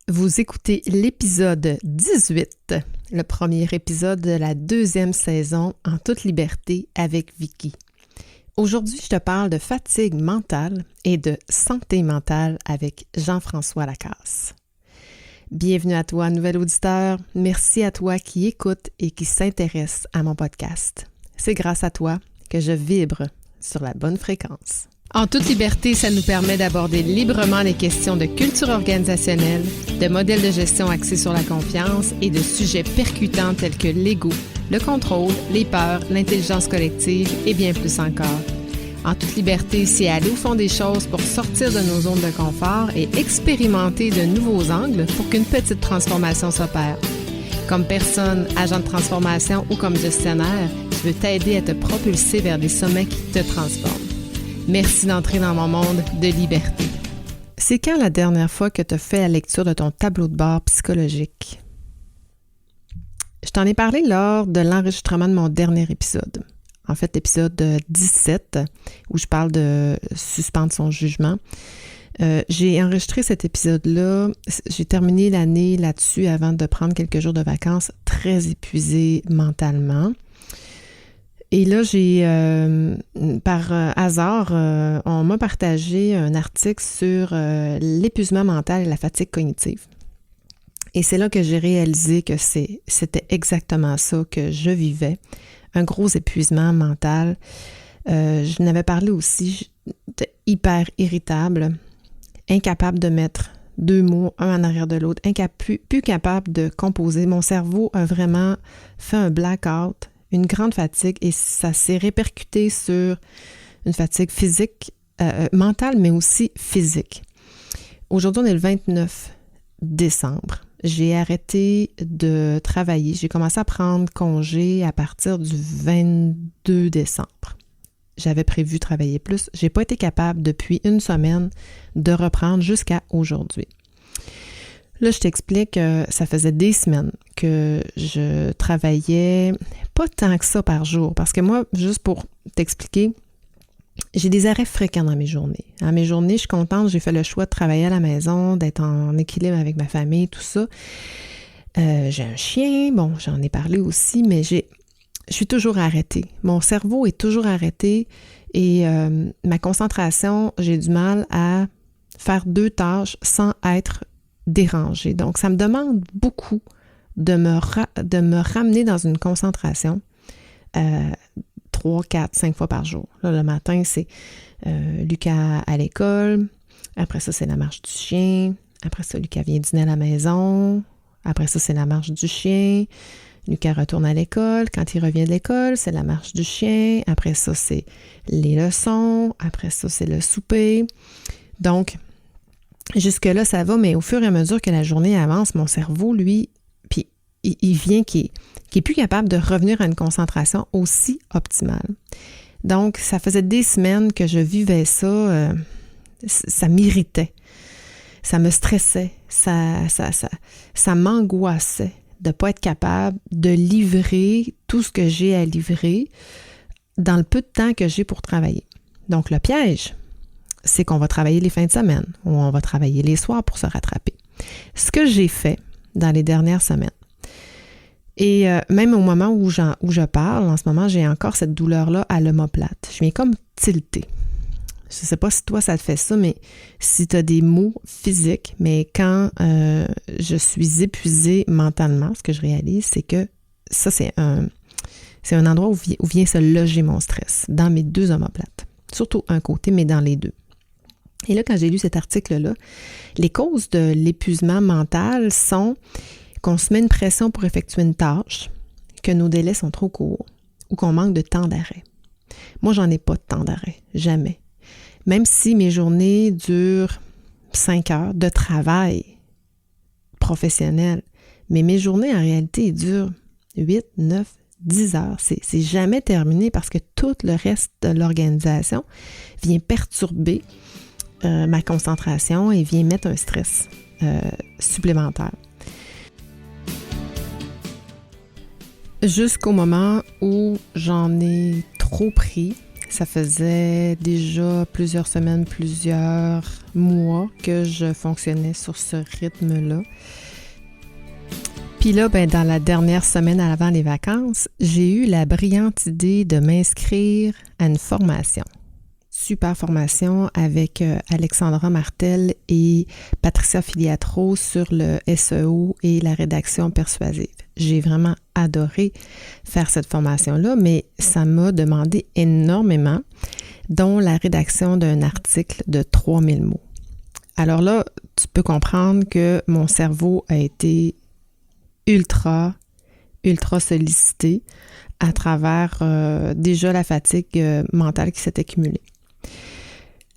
Vous écoutez l'épisode 18, le premier épisode de la deuxième saison en toute liberté avec Vicky. Aujourd'hui, je te parle de fatigue mentale et de santé mentale avec Jean-François Lacasse. Bienvenue à toi, nouvel auditeur. Merci à toi qui écoute et qui s'intéresse à mon podcast. C'est grâce à toi que je vibre sur la bonne fréquence. En toute liberté, ça nous permet d'aborder librement les questions de culture organisationnelle, de modèles de gestion axés sur la confiance et de sujets percutants tels que l'ego, le contrôle, les peurs, l'intelligence collective et bien plus encore. En toute liberté, c'est aller au fond des choses pour sortir de nos zones de confort et expérimenter de nouveaux angles pour qu'une petite transformation s'opère. Comme personne, agent de transformation ou comme gestionnaire, je veux t'aider à te propulser vers des sommets qui te transforment. Merci d'entrer dans mon monde de liberté. C'est quand la dernière fois que tu as fait la lecture de ton tableau de bord psychologique? Je t'en ai parlé lors de l'enregistrement de mon dernier épisode. En fait, l'épisode 17, où je parle de suspendre son jugement. J'ai enregistré cet épisode-là. J'ai terminé l'année là-dessus avant de prendre quelques jours de vacances, très épuisée mentalement. Et là, par hasard, on m'a partagé un article sur l'épuisement mental et la fatigue cognitive. Et c'est là que j'ai réalisé que c'était exactement ça que je vivais, un gros épuisement mental. Je n'avais parlé aussi hyper irritable, incapable de mettre deux mots, un en arrière de l'autre, plus capable de composer. Mon cerveau a vraiment fait un blackout, une grande fatigue, et ça s'est répercuté sur une fatigue physique, mentale, mais aussi physique. Aujourd'hui, on est le 29 décembre. J'ai arrêté de travailler. J'ai commencé à prendre congé à partir du 22 décembre. J'avais prévu travailler plus. Je n'ai pas été capable depuis une semaine de reprendre jusqu'à aujourd'hui. Là, je t'explique que ça faisait des semaines que je travaillais pas tant que ça par jour. Parce que moi, juste pour t'expliquer, j'ai des arrêts fréquents dans mes journées. Dans mes journées, je suis contente, j'ai fait le choix de travailler à la maison, d'être en équilibre avec ma famille, tout ça. J'ai un chien, bon, j'en ai parlé aussi, mais je suis toujours arrêtée. Mon cerveau est toujours arrêté et ma concentration, j'ai du mal à faire deux tâches sans être dérangée. Donc, ça me demande beaucoup de me ramener dans une concentration 3, 4, 5 fois par jour. Là, le matin, c'est Lucas à l'école. Après ça, c'est la marche du chien. Après ça, Lucas vient dîner à la maison. Après ça, c'est la marche du chien. Lucas retourne à l'école. Quand il revient de l'école, c'est la marche du chien. Après ça, c'est les leçons. Après ça, c'est le souper. Donc, jusque-là, ça va, mais au fur et à mesure que la journée avance, mon cerveau, lui, puis il vient qui est plus capable de revenir à une concentration aussi optimale. Donc, ça faisait des semaines que je vivais ça, ça m'irritait, ça me stressait, ça m'angoissait de ne pas être capable de livrer tout ce que j'ai à livrer dans le peu de temps que j'ai pour travailler. Donc, le piège, c'est qu'on va travailler les fins de semaine ou on va travailler les soirs pour se rattraper. Ce que j'ai fait dans les dernières semaines, et même au moment où je parle, en ce moment, j'ai encore cette douleur-là à l'omoplate. Je viens comme tilter. Je ne sais pas si toi, ça te fait ça, mais si tu as des maux physiques, mais quand je suis épuisée mentalement, ce que je réalise, c'est que ça, c'est un endroit où vient se loger mon stress, dans mes deux omoplates. Surtout un côté, mais dans les deux. Et là, quand j'ai lu cet article-là, les causes de l'épuisement mental sont qu'on se met une pression pour effectuer une tâche, que nos délais sont trop courts ou qu'on manque de temps d'arrêt. Moi, j'en ai pas de temps d'arrêt, jamais. Même si mes journées durent 5 heures de travail professionnel, mais mes journées, en réalité, elles durent 8, 9, 10 heures. C'est jamais terminé parce que tout le reste de l'organisation vient perturber ma concentration et vient mettre un stress supplémentaire. Jusqu'au moment où j'en ai trop pris, Ça faisait déjà plusieurs semaines, plusieurs mois que je fonctionnais sur ce rythme-là. Puis là, dans la dernière semaine avant les vacances, j'ai eu la brillante idée de m'inscrire à une formation. Super formation avec Alexandra Martel et Patricia Filiatro sur le SEO et la rédaction persuasive. J'ai vraiment adoré faire cette formation-là, mais ça m'a demandé énormément, dont la rédaction d'un article de 3000 mots. Alors là, tu peux comprendre que mon cerveau a été ultra sollicité à travers déjà la fatigue mentale qui s'était cumulée.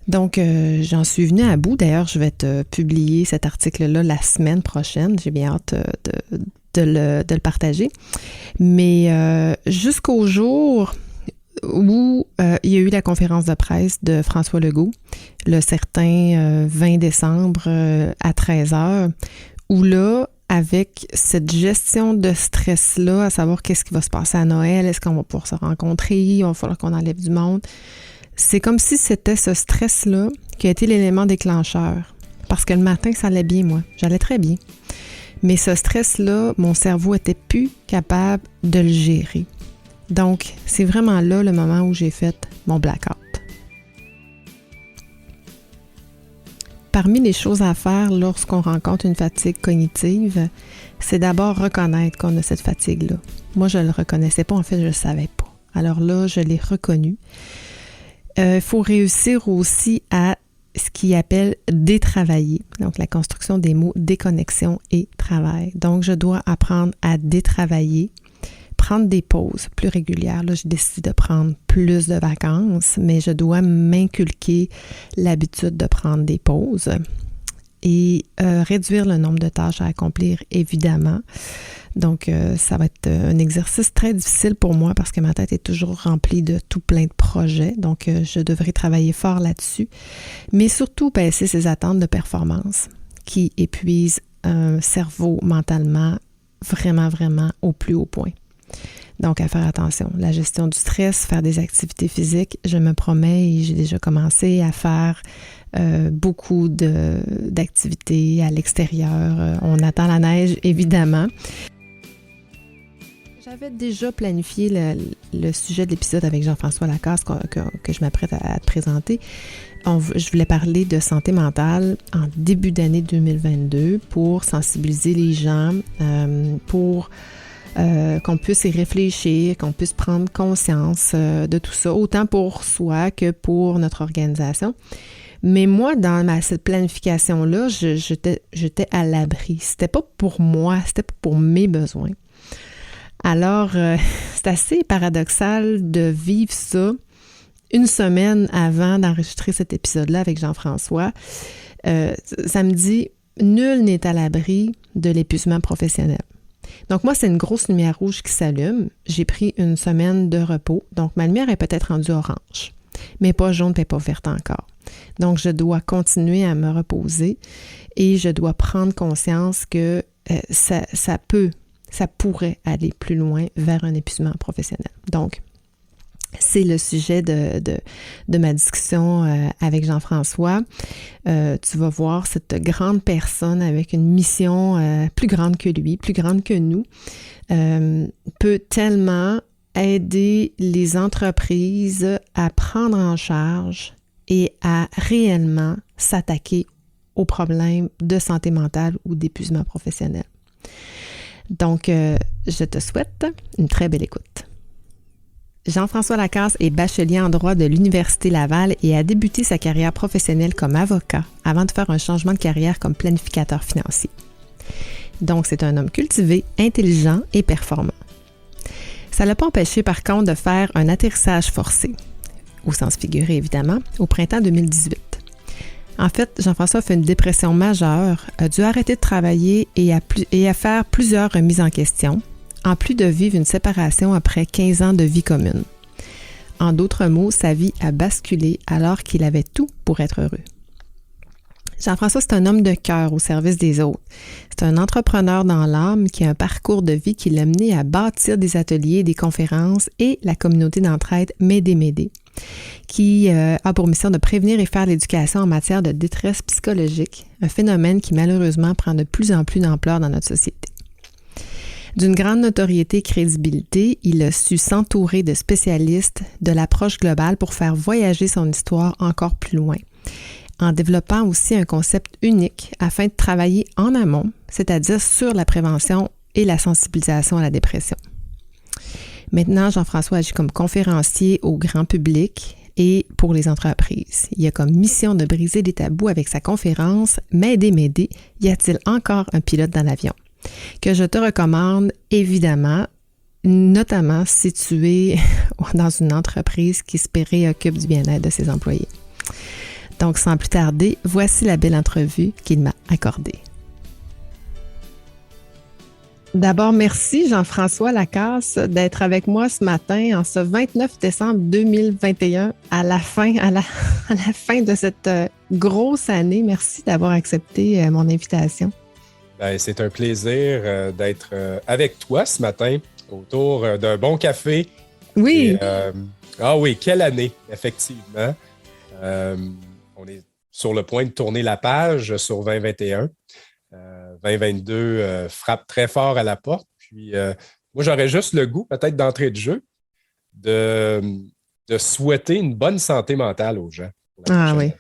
Donc, j'en suis venue à bout. D'ailleurs, je vais te publier cet article-là la semaine prochaine. J'ai bien hâte de le partager. Mais jusqu'au jour où il y a eu la conférence de presse de François Legault, le certain 20 décembre à 13h, où là, avec cette gestion de stress-là, à savoir qu'est-ce qui va se passer à Noël, est-ce qu'on va pouvoir se rencontrer, il va falloir qu'on enlève du monde. C'est comme si c'était ce stress-là qui a été l'élément déclencheur. Parce que le matin, ça allait bien, moi. J'allais très bien. Mais ce stress-là, mon cerveau était plus capable de le gérer. Donc, c'est vraiment là le moment où j'ai fait mon blackout. Parmi les choses à faire lorsqu'on rencontre une fatigue cognitive, c'est d'abord reconnaître qu'on a cette fatigue-là. Moi, je ne le reconnaissais pas. En fait, je ne le savais pas. Alors là, je l'ai reconnu. Il faut réussir aussi à ce qu'il appelle détravailler. Donc, la construction des mots déconnexion et travail. Donc, je dois apprendre à détravailler, prendre des pauses plus régulières. Là, j'ai décidé de prendre plus de vacances, mais je dois m'inculquer l'habitude de prendre des pauses et réduire le nombre de tâches à accomplir, évidemment. Donc, ça va être un exercice très difficile pour moi parce que ma tête est toujours remplie de tout plein de projets. Donc, je devrais travailler fort là-dessus. Mais surtout, baisser ses attentes de performance qui épuisent un cerveau mentalement vraiment, vraiment au plus haut point. Donc, à faire attention. La gestion du stress, faire des activités physiques. Je me promets et j'ai déjà commencé à faire beaucoup d'activités à l'extérieur. On attend la neige, évidemment. J'avais déjà planifié le sujet de l'épisode avec Jean-François Lacasse que je m'apprête à te présenter. Je voulais parler de santé mentale en début d'année 2022 pour sensibiliser les gens, pour qu'on puisse y réfléchir, qu'on puisse prendre conscience de tout ça, autant pour soi que pour notre organisation. Mais moi, dans cette planification-là, j'étais à l'abri. C'était pas pour moi, c'était pas pour mes besoins. Alors, c'est assez paradoxal de vivre ça une semaine avant d'enregistrer cet épisode-là avec Jean-François. Ça me dit, nul n'est à l'abri de l'épuisement professionnel. Donc moi, c'est une grosse lumière rouge qui s'allume. J'ai pris une semaine de repos. Donc ma lumière est peut-être rendue orange, mais pas jaune et pas verte encore. Donc je dois continuer à me reposer et je dois prendre conscience que ça pourrait aller plus loin vers un épuisement professionnel. Donc, c'est le sujet de ma discussion avec Jean-François. Tu vas voir cette grande personne avec une mission plus grande que lui, plus grande que nous, peut tellement aider les entreprises à prendre en charge et à réellement s'attaquer aux problèmes de santé mentale ou d'épuisement professionnel. Donc, je te souhaite une très belle écoute. Jean-François Lacasse est bachelier en droit de l'Université Laval et a débuté sa carrière professionnelle comme avocat avant de faire un changement de carrière comme planificateur financier. Donc, c'est un homme cultivé, intelligent et performant. Ça ne l'a pas empêché, par contre, de faire un atterrissage forcé, au sens figuré évidemment, au printemps 2018. En fait, Jean-François a fait une dépression majeure, a dû arrêter de travailler et à faire plusieurs remises en question, en plus de vivre une séparation après 15 ans de vie commune. En d'autres mots, sa vie a basculé alors qu'il avait tout pour être heureux. Jean-François, c'est un homme de cœur au service des autres. C'est un entrepreneur dans l'âme qui a un parcours de vie qui l'a mené à bâtir des ateliers, des conférences et la communauté d'entraide M'aider. qui a pour mission de prévenir et faire l'éducation en matière de détresse psychologique, un phénomène qui malheureusement prend de plus en plus d'ampleur dans notre société. D'une grande notoriété et crédibilité, il a su s'entourer de spécialistes de l'approche globale pour faire voyager son histoire encore plus loin, en développant aussi un concept unique afin de travailler en amont, c'est-à-dire sur la prévention et la sensibilisation à la dépression. Maintenant, Jean-François agit comme conférencier au grand public et pour les entreprises. Il a comme mission de briser les tabous avec sa conférence « M'aider, y a-t-il encore un pilote dans l'avion ?» que je te recommande évidemment, notamment si tu es dans une entreprise qui se préoccupe du bien-être de ses employés. Donc, sans plus tarder, voici la belle entrevue qu'il m'a accordée. D'abord, merci Jean-François Lacasse d'être avec moi ce matin en ce 29 décembre 2021 à la fin de cette grosse année. Merci d'avoir accepté mon invitation. Ben, c'est un plaisir d'être avec toi ce matin autour d'un bon café. Oui. Ah oui, quelle année, effectivement. On est sur le point de tourner la page sur 2021. 2022 frappe très fort à la porte. Puis moi, j'aurais juste le goût, peut-être d'entrée de jeu, de souhaiter une bonne santé mentale aux gens. Ah oui.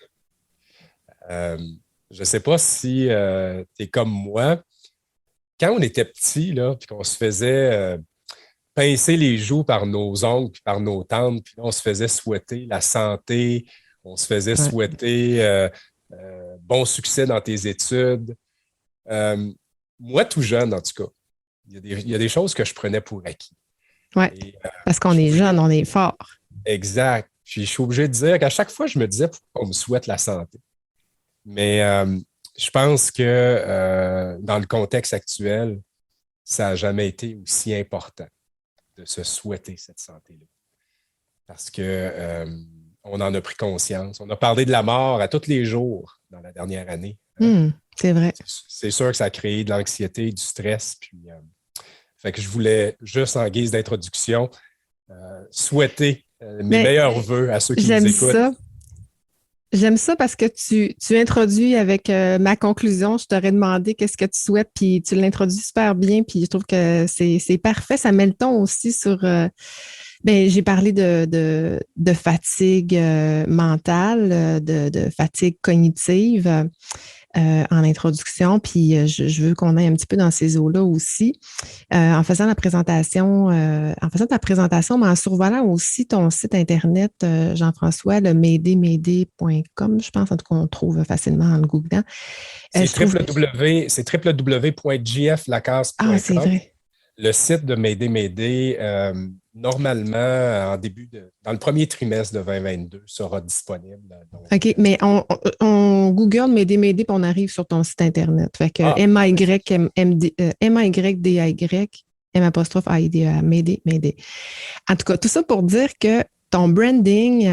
Je ne sais pas si tu es comme moi. Quand on était petit, là, puis qu'on se faisait pincer les joues par nos oncles, puis par nos tantes, puis là, on se faisait souhaiter la santé, on se faisait souhaiter bon succès dans tes études. Moi, tout jeune, en tout cas, il y a des choses que je prenais pour acquis. Oui, parce qu'on est jeune, on est fort. Exact. Puis je suis obligé de dire qu'à chaque fois, je me disais pourquoi on me souhaite la santé. Mais je pense que dans le contexte actuel, ça n'a jamais été aussi important de se souhaiter cette santé-là. Parce que on en a pris conscience. On a parlé de la mort à tous les jours dans la dernière année. C'est vrai. C'est sûr que ça a créé de l'anxiété, du stress. Puis, fait que je voulais, juste en guise d'introduction, souhaiter mes meilleurs vœux à ceux qui nous écoutent. J'aime ça parce que tu introduis avec ma conclusion. Je t'aurais demandé qu'est-ce que tu souhaites, puis tu l'introduis super bien, puis je trouve que c'est parfait. Ça met le ton aussi sur... j'ai parlé de fatigue mentale, de fatigue cognitive en introduction, puis je veux qu'on aille un petit peu dans ces eaux-là aussi. En faisant ta présentation, mais en survolant aussi ton site Internet, Jean-François, le m'aider.com, je pense, en tout cas, on trouve facilement en le googlant. C'est www.jflacasse.com. Ah, c'est vrai. Le site de M'aider, normalement, dans le premier trimestre de 2022, sera disponible. Donc, OK, mais on Google M'aider, puis on arrive sur ton site Internet. Fait que M-A-I-D-A, M'aider. En tout cas, tout ça pour dire que ton branding,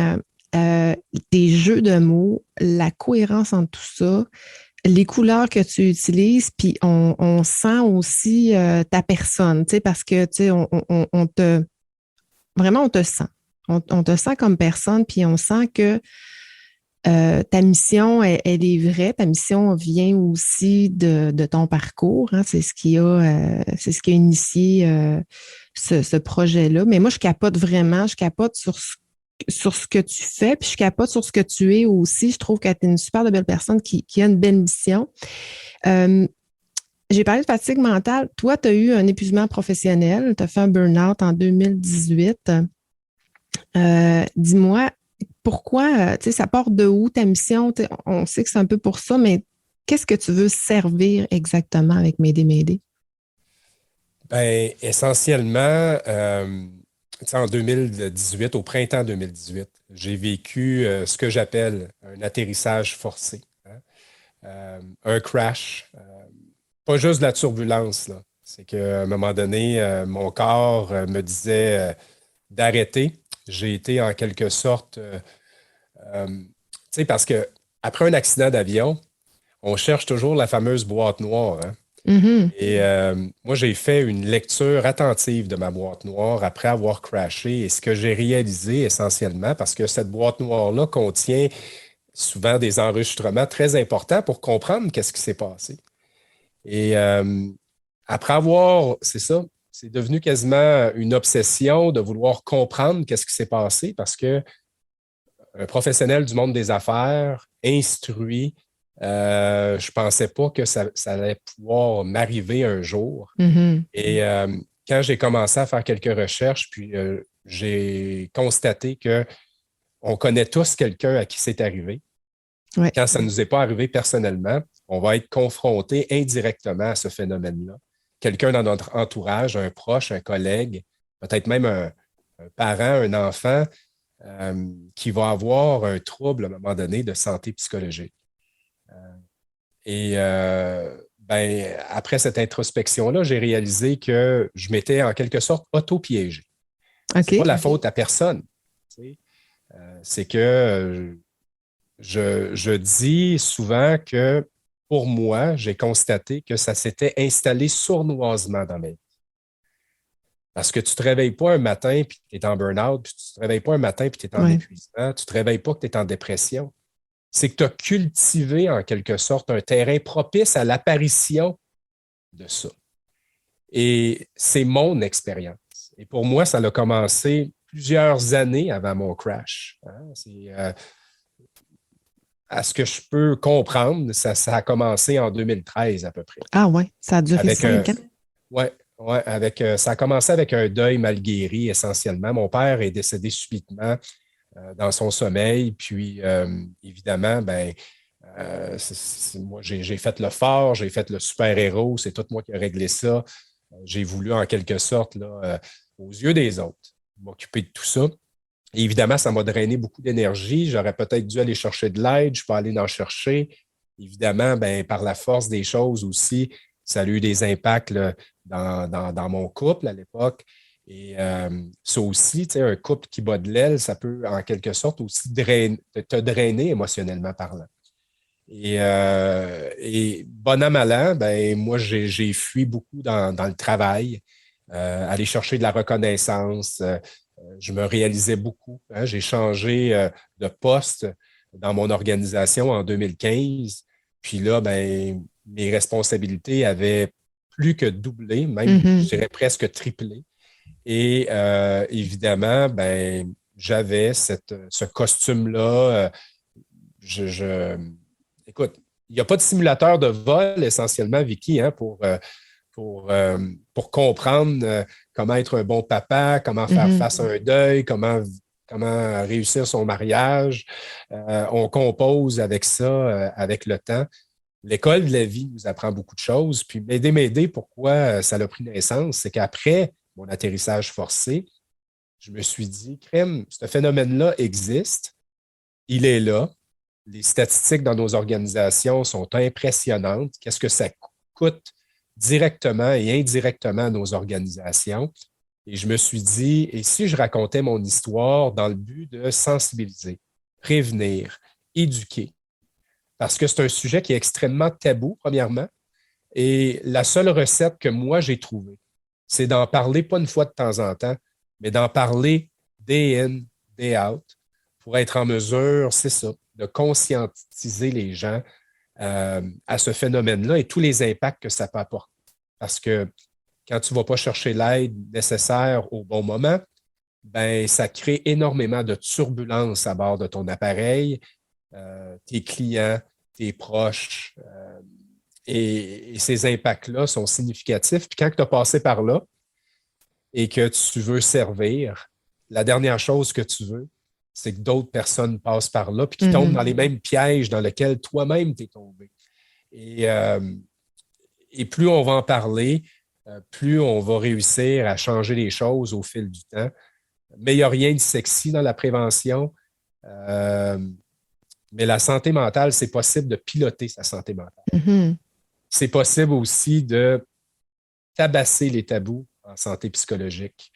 tes jeux de mots, la cohérence entre tout ça, les couleurs que tu utilises, puis on sent aussi ta personne, tu sais, parce que, tu sais, on te sent. On te sent comme personne, puis on sent que ta mission, elle est vraie. Ta mission vient aussi de ton parcours. Hein, c'est ce qui a initié ce projet-là. Mais moi, je capote vraiment. Je capote sur ce que tu fais, puis je capote sur ce que tu es aussi. Je trouve que tu es une super belle personne qui a une belle mission. J'ai parlé de fatigue mentale. Toi, tu as eu un épuisement professionnel. Tu as fait un burn-out en 2018. Dis-moi, pourquoi, tu sais, ça part de où ta mission? On sait que c'est un peu pour ça, mais qu'est-ce que tu veux servir exactement avec M'aider? Ben, essentiellement, en 2018, au printemps 2018, j'ai vécu ce que j'appelle un atterrissage forcé, un crash. Pas juste de la turbulence, là. C'est qu'à un moment donné, mon corps me disait d'arrêter. J'ai été en quelque sorte, tu sais, parce que après un accident d'avion, on cherche toujours la fameuse boîte noire, hein? Mhm. Et moi, j'ai fait une lecture attentive de ma boîte noire après avoir crashé. Et ce que j'ai réalisé essentiellement, parce que cette boîte noire-là contient souvent des enregistrements très importants pour comprendre qu'est-ce qui s'est passé. Et après avoir, c'est ça, c'est devenu quasiment une obsession de vouloir comprendre qu'est-ce qui s'est passé parce que un professionnel du monde des affaires, instruit, je ne pensais pas que ça allait pouvoir m'arriver un jour. Mhm. Et quand j'ai commencé à faire quelques recherches, puis j'ai constaté que on connaît tous quelqu'un à qui c'est arrivé. Ouais. Quand ça ne nous est pas arrivé personnellement, on va être confronté indirectement à ce phénomène-là. Quelqu'un dans notre entourage, un proche, un collègue, peut-être même un parent, un enfant, qui va avoir un trouble à un moment donné de santé psychologique. Et ben, après cette introspection-là, j'ai réalisé que je m'étais en quelque sorte auto-piégé. C'est pas OK. la faute à personne. Tu sais. C'est que je dis souvent que pour moi, j'ai constaté que ça s'était installé sournoisement dans ma vie. Parce que tu ne te réveilles pas un matin puis tu es en burn-out, puis tu ne te réveilles pas un matin puis tu es en Ouais. épuisement, tu ne te réveilles pas que tu es en dépression. C'est que tu as cultivé en quelque sorte un terrain propice à l'apparition de ça. Et c'est mon expérience. Et pour moi, ça a commencé plusieurs années avant mon crash. Hein. À ce que je peux comprendre, ça a commencé en 2013 à peu près. Ah ouais, ça a duré Avec 5 ans. ouais, ouais, ça a commencé avec un deuil mal guéri essentiellement. Mon père est décédé subitement dans son sommeil, puis évidemment, ben, moi, j'ai fait le fort, j'ai fait le super-héros, c'est tout moi qui ai réglé ça. J'ai voulu, en quelque sorte, là, aux yeux des autres, m'occuper de tout ça. Et évidemment, ça m'a drainé beaucoup d'énergie. J'aurais peut-être dû aller chercher de l'aide, je peux aller en chercher. Évidemment, ben, par la force des choses aussi, ça a eu des impacts là, dans mon couple à l'époque. Et ça aussi, tu sais, un couple qui bat de l'aile, ça peut en quelque sorte aussi te drainer émotionnellement parlant. Et bon an, mal an, ben, moi, j'ai fui beaucoup dans le travail, aller chercher de la reconnaissance. Je me réalisais beaucoup. Hein. J'ai changé de poste dans mon organisation en 2015. Puis là, ben, mes responsabilités avaient plus que doublé, même, je Mhm. dirais presque triplé. Et évidemment, ben, j'avais ce costume-là. Écoute, il n'y a pas de simulateur de vol essentiellement, Vicky, hein, pour comprendre comment être un bon papa, comment faire Mhm. face à un deuil, comment réussir son mariage. On compose avec ça, avec le temps. L'école de la vie nous apprend beaucoup de choses. Puis m'aider, pourquoi ça a pris naissance, c'est qu'après mon atterrissage forcé, je me suis dit, crème, ce phénomène-là existe, il est là. Les statistiques dans nos organisations sont impressionnantes. Qu'est-ce que ça coûte directement et indirectement à nos organisations? Et je me suis dit, et si je racontais mon histoire dans le but de sensibiliser, prévenir, éduquer? Parce que c'est un sujet qui est extrêmement tabou, premièrement. Et la seule recette que moi j'ai trouvée, c'est d'en parler pas une fois de temps en temps, mais d'en parler day in, day out, pour être en mesure, c'est ça, de conscientiser les gens à ce phénomène-là et tous les impacts que ça peut apporter. Parce que quand tu ne vas pas chercher l'aide nécessaire au bon moment, ben, ça crée énormément de turbulences à bord de ton appareil, tes clients, tes proches. Et ces impacts-là sont significatifs. Puis quand tu as passé par là et que tu veux servir, la dernière chose que tu veux, c'est que d'autres personnes passent par là puis qui tombent Mhm. dans les mêmes pièges dans lesquels toi-même t'es tombé. Et, euh, et plus on va en parler, plus on va réussir à changer les choses au fil du temps. Mais il n'y a rien de sexy dans la prévention. Euh, mais la santé mentale, c'est possible de piloter sa santé mentale. Mhm. C'est possible aussi de tabasser les tabous en santé psychologique,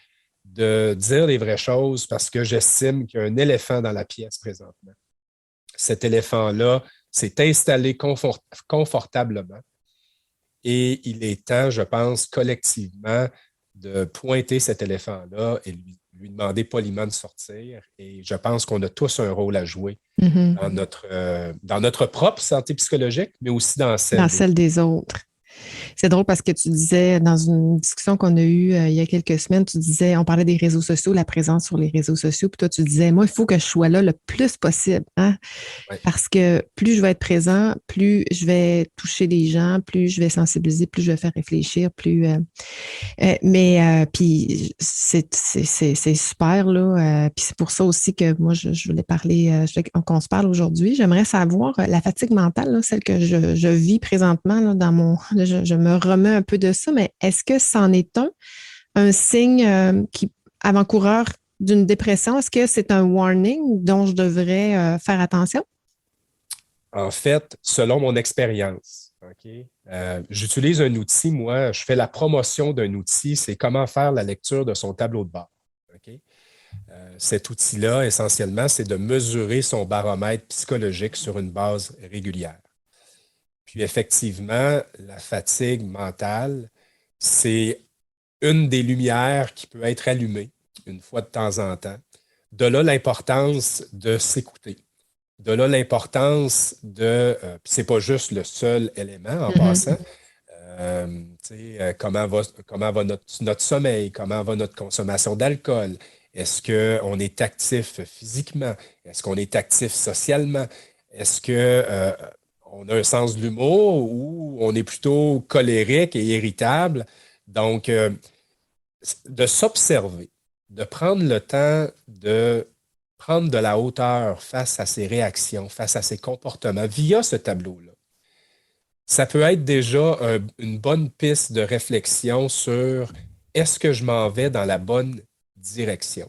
de dire les vraies choses parce que j'estime qu'il y a un éléphant dans la pièce présentement. Cet éléphant-là s'est installé confortablement Et il est temps, je pense, collectivement, de pointer cet éléphant-là et lui demander poliment de sortir. Et je pense qu'on a tous un rôle à jouer Mhm. dans notre propre santé psychologique, mais aussi dans Dans celle des celle autres. des autres. C'est drôle parce que tu disais, dans une discussion qu'on a eue il y a quelques semaines, tu disais, on parlait des réseaux sociaux, la présence sur les réseaux sociaux, puis toi, tu disais, moi, il faut que je sois là le plus possible, hein? Ouais. Parce que plus je vais être présent, plus je vais toucher les gens, plus je vais sensibiliser, plus je vais faire réfléchir, puis c'est super, là. Puis c'est pour ça aussi que moi, je voulais parler, qu'on se parle aujourd'hui. J'aimerais savoir la fatigue mentale, là, celle que je vis présentement là, dans mon. Je me remets un peu de ça, mais est-ce que c'en est un signe qui avant-coureur d'une dépression? Est-ce que c'est un warning dont je devrais faire attention? En fait, selon mon expérience, OK, j'utilise un outil, moi, je fais la promotion d'un outil, c'est comment faire la lecture de son tableau de bord. OK? Cet outil-là, essentiellement, c'est de mesurer son baromètre psychologique sur une base régulière. Puis effectivement, la fatigue mentale, c'est une des lumières qui peut être allumée une fois de temps en temps. De là l'importance de s'écouter. De là l'importance puis c'est pas juste le seul élément en Mhm. passant. Comment va notre sommeil, comment va notre consommation d'alcool? Est-ce qu'on est actif physiquement? Est-ce qu'on est actif socialement? Est-ce qu'on a un sens de l'humour ou on est plutôt colérique et irritable? Donc, de s'observer, de prendre le temps de prendre de la hauteur face à ses réactions, face à ses comportements via ce tableau-là. Ça peut être déjà une bonne piste de réflexion sur est-ce que je m'en vais dans la bonne direction?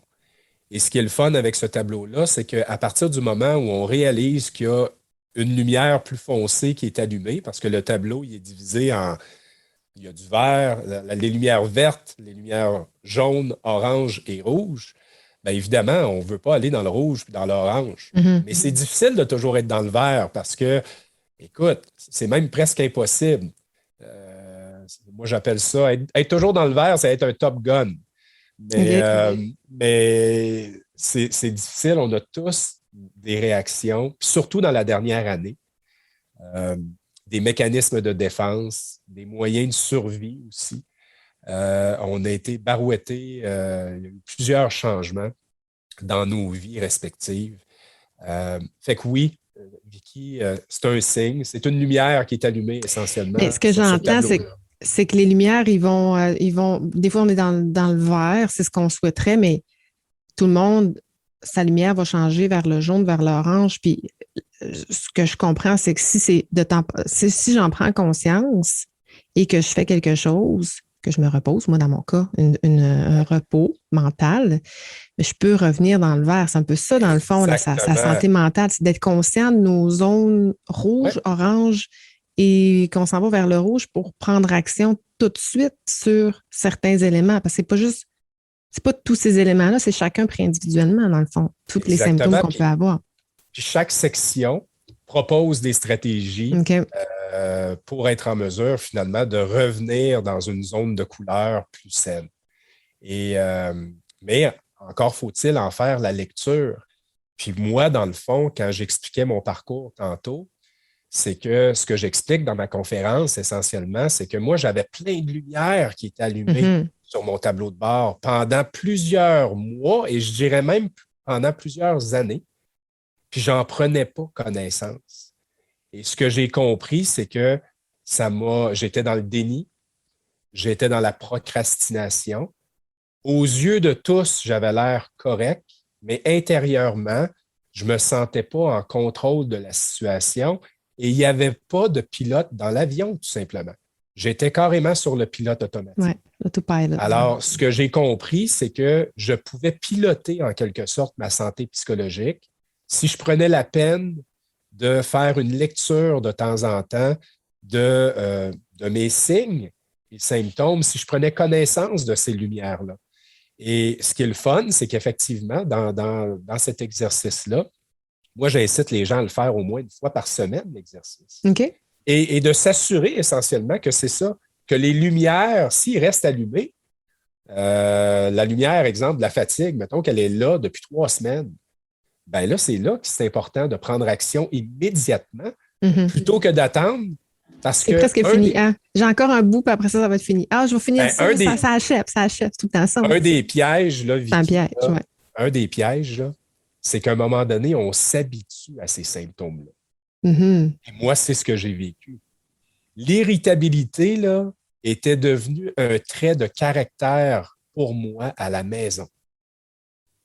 Et ce qui est le fun avec ce tableau-là, c'est qu'à partir du moment où on réalise qu'il y a une lumière plus foncée qui est allumée, parce que le tableau il est divisé en, il y a du vert, les lumières vertes, les lumières jaunes, oranges et rouges, bien évidemment, on ne veut pas aller dans le rouge puis dans l'orange. Mhm. Mais c'est difficile de toujours être dans le vert parce que, écoute, c'est même presque impossible. Moi, j'appelle ça, être toujours dans le vert, c'est être un top gun. Mais, OK. euh, mais c'est difficile. On a tous des réactions, puis surtout dans la dernière année, euh, des mécanismes de défense, des moyens de survie aussi. On a été barouettés. Il y a eu plusieurs changements dans nos vies respectives. Fait que oui, Vicky, c'est un signe, c'est une lumière qui est allumée Mais essentiellement ce que sur ce j'entends, tableau-là. c'est que les lumières, des fois, on est dans le vert, c'est ce qu'on souhaiterait, mais tout le monde, sa lumière va changer vers le jaune, vers l'orange. Puis, ce que je comprends, c'est que si j'en prends conscience et que je fais quelque chose, que je me repose, moi, dans mon cas, un repos mental, je peux revenir dans le vert. C'est un peu ça, dans le fond, sa Exactement. santé mentale, c'est d'être conscient de nos zones rouges, Ouais, oranges et qu'on s'en va vers le rouge pour prendre action tout de suite sur certains éléments. Parce que c'est pas tous ces éléments-là, c'est chacun pris individuellement, dans le fond, tous les symptômes exactement. qu'on peut avoir. Puis chaque section propose des stratégies OK. pour être en mesure finalement de revenir dans une zone de couleur plus saine. Mais encore faut-il en faire la lecture. Puis moi, dans le fond, quand j'expliquais mon parcours tantôt, c'est que ce que j'explique dans ma conférence essentiellement, c'est que moi, j'avais plein de lumière qui étaient allumées Mhm. sur mon tableau de bord pendant plusieurs mois et je dirais même pendant plusieurs années, puis j'en prenais pas connaissance. Et ce que j'ai compris, c'est que j'étais dans le déni, j'étais dans la procrastination. Aux yeux de tous, j'avais l'air correct, mais intérieurement, je ne me sentais pas en contrôle de la situation et il n'y avait pas de pilote dans l'avion, tout simplement. J'étais carrément sur le pilote Ouais, automatique. l'autopilot. Alors, ce que j'ai compris, c'est que je pouvais piloter en quelque sorte ma santé psychologique si je prenais la peine de faire une lecture de temps en temps de mes signes et symptômes, si je prenais connaissance de ces lumières-là. Et ce qui est le fun, c'est qu'effectivement, dans cet exercice-là, moi, j'incite les gens à le faire au moins une fois par semaine, l'exercice. OK? et de s'assurer essentiellement que c'est ça, que les lumières, s'ils restent allumées, la lumière, exemple, de la fatigue, mettons qu'elle est là depuis 3 semaines, ben là, c'est là que c'est important de prendre action immédiatement Mhm. plutôt que d'attendre parce C'est que presque fini. Ah, j'ai encore un bout, puis après ça va être fini. Ah, je vais finir ben, un ça, des, ça achève, ça achève. C'est tout le temps ça. Hein. un des pièges, là, C'est un Vicky, piège, là, ouais. un des pièges, là, c'est qu'à un moment donné, on s'habitue à ces symptômes-là. Mhm. Et moi, c'est ce que j'ai vécu. L'irritabilité, là, était devenue un trait de caractère pour moi à la maison.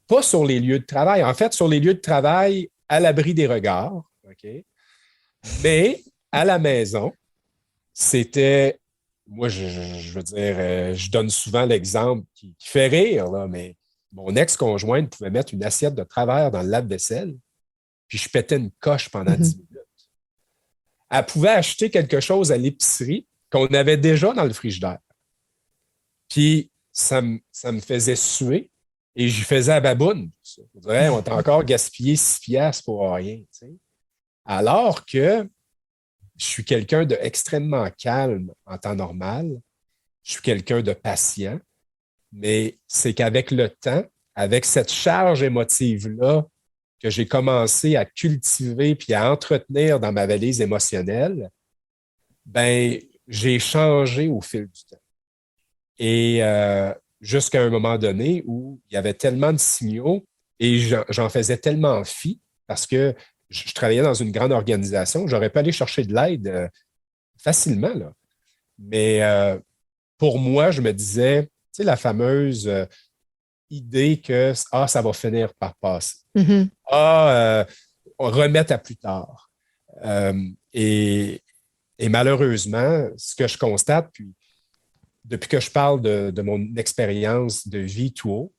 Pas sur les lieux de travail. En fait, sur les lieux de travail, à l'abri des regards, OK? Mais à la maison, c'était, moi, je veux dire, je donne souvent l'exemple qui fait rire, là, mais mon ex-conjointe pouvait mettre une assiette de travers dans le lave-vaisselle, puis je pétais une coche pendant Mhm. 10 minutes. Elle pouvait acheter quelque chose à l'épicerie qu'on avait déjà dans le frigidaire. Puis ça me faisait suer et je faisais à baboune. On dirait, on t'a encore gaspillé 6 piastres pour rien. Tu sais. Alors que je suis quelqu'un d'extrêmement calme en temps normal. Je suis quelqu'un de patient. Mais c'est qu'avec le temps, avec cette charge émotive-là que j'ai commencé à cultiver puis à entretenir dans ma valise émotionnelle, ben, j'ai changé au fil du temps. Et jusqu'à un moment donné où il y avait tellement de signaux et j'en faisais tellement fi parce que je travaillais dans une grande organisation, j'aurais pu aller chercher de l'aide facilement, là. Mais pour moi, je me disais, tu sais, la fameuse idée que ah, ça va finir par passer. Mhm. Ah, remettre à plus tard. Euh, et, et malheureusement, ce que je constate, puis depuis que je parle de mon expérience de vie tout haut,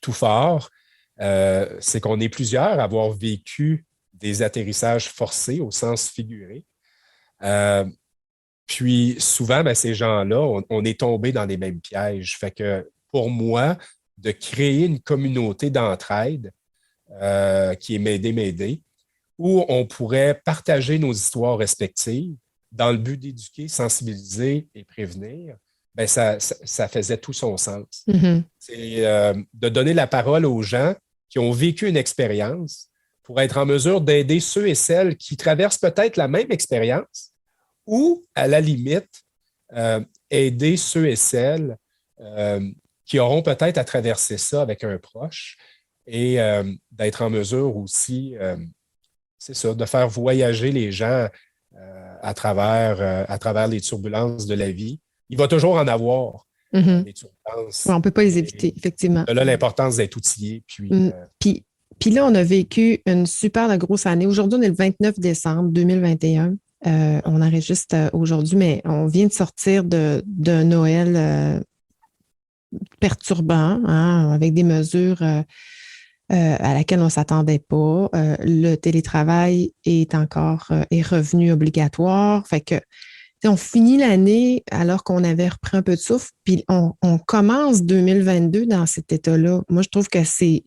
tout fort, c'est qu'on est plusieurs à avoir vécu des atterrissages forcés au sens figuré. Euh, Puis souvent, ben, ces gens-là, on est tombé dans les mêmes pièges. Fait que pour moi, de créer une communauté d'entraide qui est m'aider, où on pourrait partager nos histoires respectives dans le but d'éduquer, sensibiliser et prévenir, ben ça faisait tout son sens. Mhm. C'est de donner la parole aux gens qui ont vécu une expérience pour être en mesure d'aider ceux et celles qui traversent peut-être la même expérience ou, à la limite, aider ceux et celles euh, qui auront peut-être à traverser ça avec un proche et d'être en mesure aussi, c'est ça, de faire voyager les gens à travers les turbulences de la vie. Il va toujours en avoir Mhm. des Ouais, turbulences. on ne peut pas les Et éviter, effectivement. de là, l'importance d'être outillé. Puis, Mm. Puis là, on a vécu une super grosse année. Aujourd'hui, on est le 29 décembre 2021. On enregistre aujourd'hui, mais on vient de sortir de Noël perturbant, hein, avec des mesures à laquelle on ne s'attendait pas. Le télétravail est revenu obligatoire. Fait que on finit l'année alors qu'on avait repris un peu de souffle, puis on commence 2022 dans cet état-là. Moi, je trouve que c'est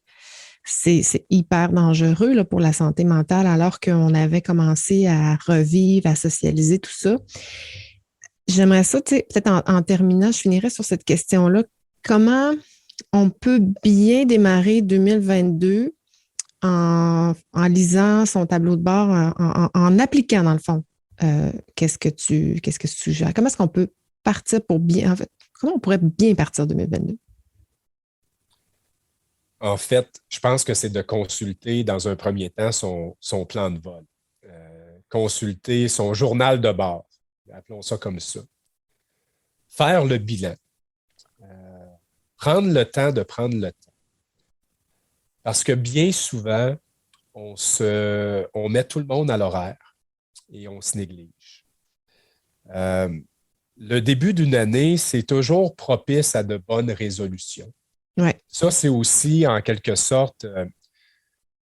hyper dangereux là, pour la santé mentale alors qu'on avait commencé à revivre, à socialiser, tout ça. J'aimerais ça, tu sais, peut-être en terminant, je finirais sur cette question-là. Comment on peut bien démarrer 2022 en lisant son tableau de bord, en appliquant, dans le fond, qu'est-ce que tu suggères? Comment est-ce qu'on peut partir pour bien, en fait, comment on pourrait bien partir 2022? en fait, je pense que c'est de consulter dans un premier temps son plan de vol. Consulter son journal de bord. Appelons ça comme ça. Faire le bilan. Euh, Prendre le temps de prendre le temps. Parce que bien souvent, on met tout le monde à l'horaire et on se néglige. Euh, le début d'une année, c'est toujours propice à de bonnes résolutions. Ouais. Ça, c'est aussi en quelque sorte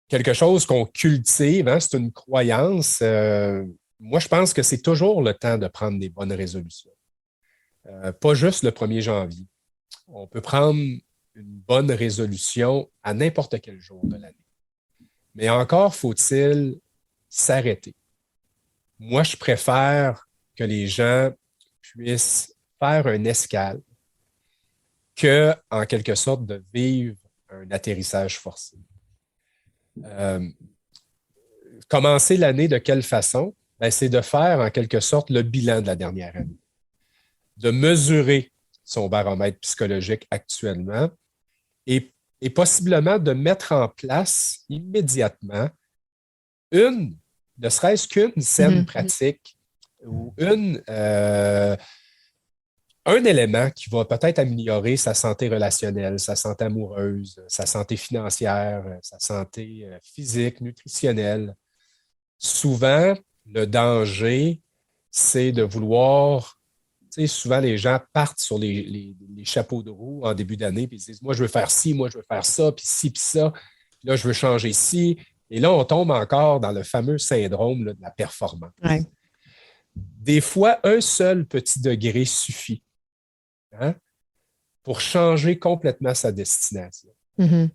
quelque chose qu'on cultive, hein, c'est une croyance. Moi, je pense que c'est toujours le temps de prendre des bonnes résolutions. Pas juste le 1er janvier. On peut prendre une bonne résolution à n'importe quel jour de l'année. Mais encore faut-il s'arrêter, moi, je préfère que les gens puissent faire un escale que, en quelque sorte, de vivre un atterrissage forcé. Euh, Commencer l'année de quelle façon? Ben, c'est de faire, en quelque sorte, le bilan de la dernière année, de mesurer son baromètre psychologique actuellement et, et possiblement de mettre en place immédiatement une, ne serait-ce qu'une saine Mhm. pratique ou un élément qui va peut-être améliorer sa santé relationnelle, sa santé amoureuse, sa santé financière, sa santé physique, nutritionnelle. Souvent, le danger, c'est de vouloir, tu sais, souvent les gens partent sur les chapeaux de roue en début d'année, puis ils disent, moi, je veux faire ci, moi, je veux faire ça, puis ci, puis ça, puis là, je veux changer ci. Et là, on tombe encore dans le fameux syndrome là, de la performance. Ouais. Des fois, un seul petit degré suffit, hein, pour changer complètement sa destination. Mhm.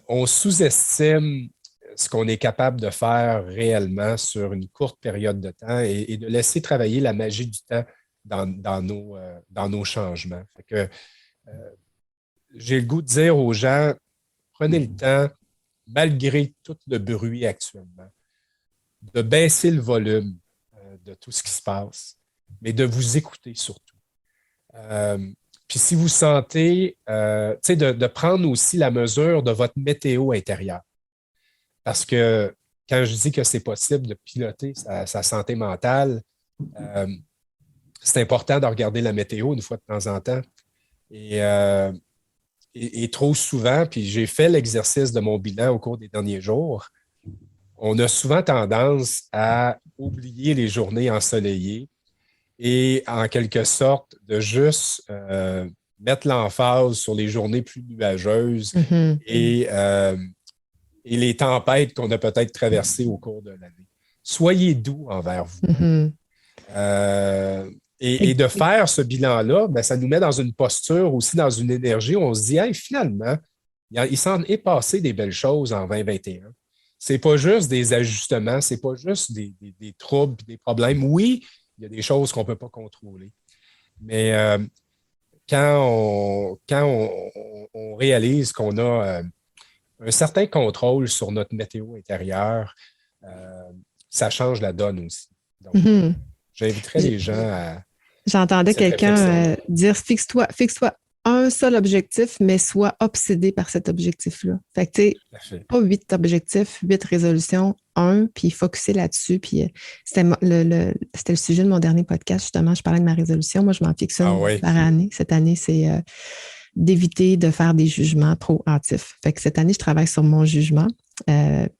On sous-estime ce qu'on est capable de faire réellement sur une courte période de temps et de laisser travailler la magie du temps dans nos changements. Fait que, euh, j'ai le goût de dire aux gens, prenez le temps, malgré tout le bruit actuellement, de baisser le volume de tout ce qui se passe, mais de vous écouter surtout. Euh, Puis si vous sentez, tu sais, de prendre aussi la mesure de votre météo intérieure. Parce que quand je dis que c'est possible de piloter sa santé mentale, euh, c'est important de regarder la météo une fois de temps en temps. Et, euh, et trop souvent, puis j'ai fait l'exercice de mon bilan au cours des derniers jours, on a souvent tendance à oublier les journées ensoleillées et en quelque sorte de juste mettre l'emphase sur les journées plus nuageuses Mhm. et, euh, et les tempêtes qu'on a peut-être traversées au cours de l'année. Soyez doux envers vous-même. Mhm. Euh, et Ex- de faire ce bilan-là, ben, ça nous met dans une posture, aussi dans une énergie où on se dit, hey, finalement, il s'en est passé des belles choses en 2021. C'est pas juste des ajustements, c'est pas juste des troubles, des problèmes. Oui, il y a des choses qu'on ne peut pas contrôler. Mais quand on réalise qu'on a un certain contrôle sur notre météo intérieure, euh, ça change la donne aussi. Donc, Mhm. j'inviterais J- les gens à J'entendais cette quelqu'un réflexion-là. dire fixe-toi un seul objectif, mais sois obsédé par cet objectif-là. Fait que, tu sais, Tout à fait. pas 8 objectifs, 8 résolutions, un, puis focusser là-dessus. Puis c'était le sujet de mon dernier podcast, justement. Je parlais de ma résolution. Moi, je m'en fixe Ah une oui, par année. Cette année, c'est d'éviter de faire des jugements trop hâtifs. Fait que cette année, je travaille sur mon jugement. Fait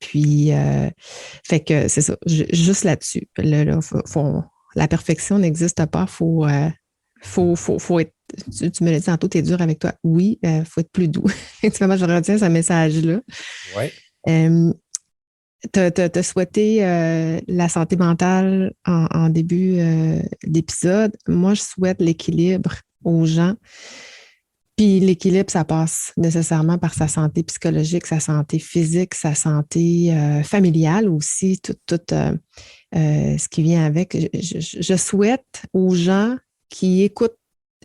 que c'est ça, juste là-dessus. La perfection n'existe pas. Faut être. Tu me l'as dit tantôt, t'es dur avec toi. Oui, faut être plus doux. Effectivement, je retiens ce message-là. oui. Euh, T'as souhaité la santé mentale en début d'épisode. Moi, je souhaite l'équilibre aux gens. Puis l'équilibre, ça passe nécessairement par sa santé psychologique, sa santé physique, sa santé familiale aussi, tout ce qui vient avec. Je souhaite aux gens qui écoutent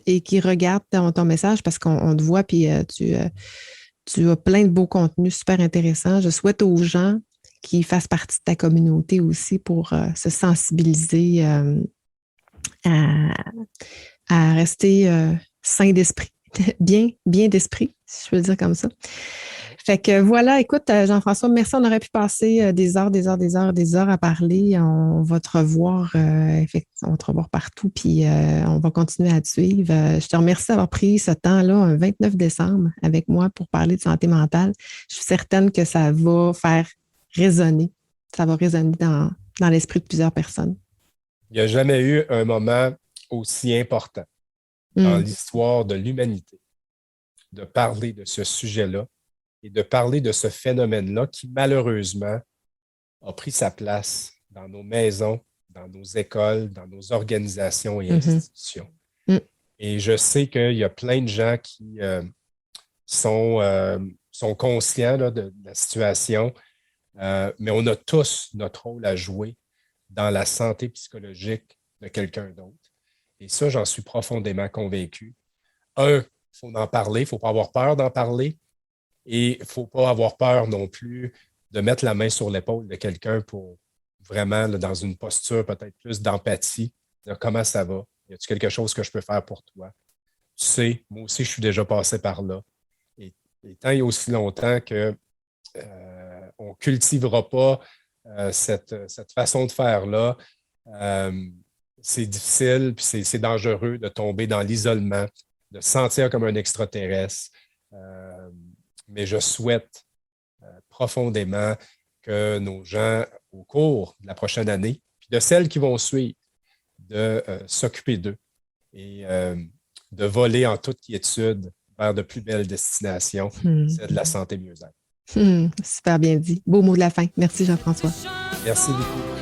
et qui regardent ton message parce qu'on te voit, puis tu as plein de beaux contenus super intéressants. Je souhaite aux gens qui fassent partie de ta communauté aussi pour se sensibiliser à, à rester sain d'esprit, bien d'esprit, si je peux le dire comme ça. Fait que voilà, écoute, Jean-François, merci. On aurait pu passer des heures à parler. On va te revoir, effectivement, on va te revoir partout, puis on va continuer à te suivre. Je te remercie d'avoir pris ce temps-là, un 29 décembre, avec moi pour parler de santé mentale. Je suis certaine que ça va faire résonner. Ça va résonner dans l'esprit de plusieurs personnes. Il n'y a jamais eu un moment aussi important dans Mm. l'histoire de l'humanité de parler de ce sujet-là et de parler de ce phénomène-là qui, malheureusement, a pris sa place dans nos maisons, dans nos écoles, dans nos organisations et Mhm. institutions. Mm. Et je sais qu'il y a plein de gens qui sont, euh, sont conscients là, de la situation, mais on a tous notre rôle à jouer dans la santé psychologique de quelqu'un d'autre. Et ça, j'en suis profondément convaincu. Il faut en parler, il ne faut pas avoir peur d'en parler et il ne faut pas avoir peur non plus de mettre la main sur l'épaule de quelqu'un pour vraiment, là, dans une posture peut-être plus d'empathie, de comment ça va? Y a-t-il quelque chose que je peux faire pour toi? Tu sais, moi aussi, je suis déjà passé par là. Et tant et aussi longtemps que on ne cultivera pas cette façon de faire-là, c'est difficile, puis c'est dangereux de tomber dans l'isolement, de se sentir comme un extraterrestre. Mais je souhaite profondément que nos gens, au cours de la prochaine année, puis de celles qui vont suivre, de s'occuper d'eux et de voler en toute quiétude vers de plus belles destinations, c'est de la santé mieux-être. Super bien dit. Beau mot de la fin. Merci Jean-François. Merci beaucoup.